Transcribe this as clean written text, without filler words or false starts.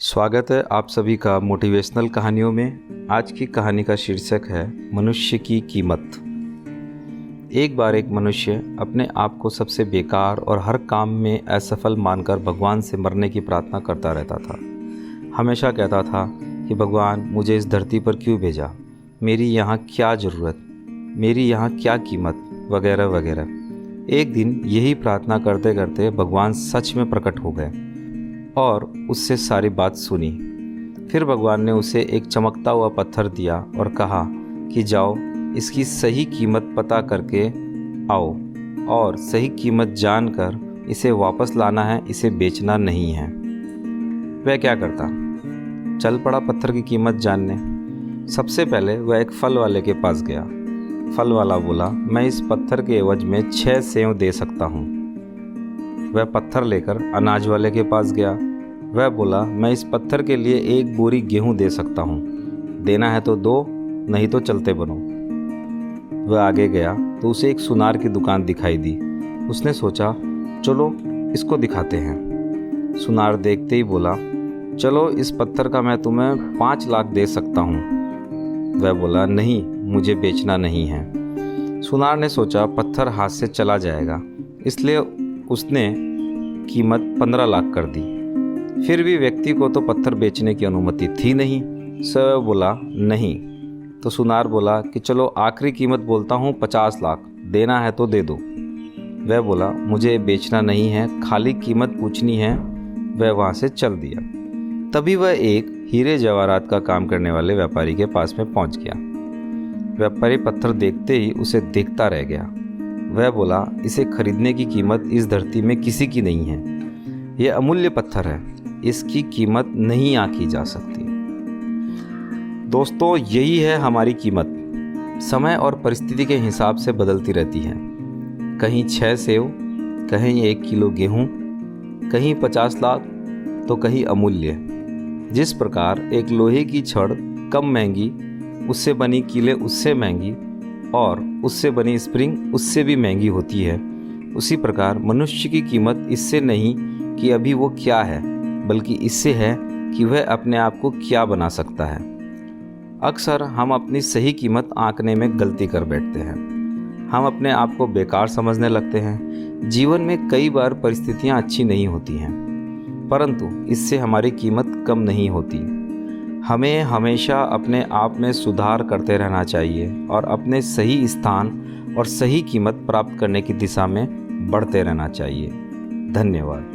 स्वागत है आप सभी का मोटिवेशनल कहानियों में। आज की कहानी का शीर्षक है मनुष्य की कीमत। एक बार एक मनुष्य अपने आप को सबसे बेकार और हर काम में असफल मानकर भगवान से मरने की प्रार्थना करता रहता था। हमेशा कहता था कि भगवान मुझे इस धरती पर क्यों भेजा, मेरी यहाँ क्या ज़रूरत, मेरी यहाँ क्या कीमत, वगैरह वगैरह। एक दिन यही प्रार्थना करते करते भगवान सच में प्रकट हो गए और उससे सारी बात सुनी। फिर भगवान ने उसे एक चमकता हुआ पत्थर दिया और कहा कि जाओ इसकी सही कीमत पता करके आओ और सही कीमत जानकर इसे वापस लाना है, इसे बेचना नहीं है। वह क्या करता, चल पड़ा पत्थर की कीमत जानने। सबसे पहले वह एक फल वाले के पास गया। फल वाला बोला, मैं इस पत्थर के एवज में 6 सेव दे सकता हूँ। वह पत्थर लेकर अनाज वाले के पास गया। वह बोला, मैं इस पत्थर के लिए 1 बोरी गेहूं दे सकता हूँ, देना है तो दो, नहीं तो चलते बनो। वह आगे गया तो उसे एक सुनार की दुकान दिखाई दी। उसने सोचा, चलो इसको दिखाते हैं। सुनार देखते ही बोला, चलो इस पत्थर का मैं तुम्हें 5 लाख दे सकता हूँ। वह बोला, नहीं, मुझे बेचना नहीं है। सुनार ने सोचा पत्थर हाथ से चला जाएगा, इसलिए उसने कीमत 15 लाख कर दी। फिर भी व्यक्ति को तो पत्थर बेचने की अनुमति थी नहीं, सो बोला नहीं। तो सुनार बोला कि चलो आखिरी कीमत बोलता हूँ, 50 लाख, देना है तो दे दो। वह बोला, मुझे बेचना नहीं है, खाली कीमत पूछनी है। वह वहाँ से चल दिया। तभी वह एक हीरे जवाहरात का काम करने वाले व्यापारी के पास में पहुँच गया। व्यापारी पत्थर देखते ही उसे देखता रह गया। वह बोला, इसे खरीदने की कीमत इस धरती में किसी की नहीं है। यह अमूल्य पत्थर है, इसकी कीमत नहीं आंकी जा सकती। दोस्तों, यही है हमारी कीमत। समय और परिस्थिति के हिसाब से बदलती रहती है। कहीं 6 सेव, कहीं 1 किलो गेहूं, कहीं 50 लाख, तो कहीं अमूल्य। जिस प्रकार एक लोहे की छड़ कम महंगी, उससे बनी कीलें उससे महंगी और उससे बनी स्प्रिंग उससे भी महंगी होती है, उसी प्रकार मनुष्य की कीमत इससे नहीं कि अभी वो क्या है, बल्कि इससे है कि वह अपने आप को क्या बना सकता है। अक्सर हम अपनी सही कीमत आंकने में गलती कर बैठते हैं। हम अपने आप को बेकार समझने लगते हैं। जीवन में कई बार परिस्थितियां अच्छी नहीं होती हैं, परंतु इससे हमारी कीमत कम नहीं होती। हमें हमेशा अपने आप में सुधार करते रहना चाहिए और अपने सही स्थान और सही कीमत प्राप्त करने की दिशा में बढ़ते रहना चाहिए। धन्यवाद।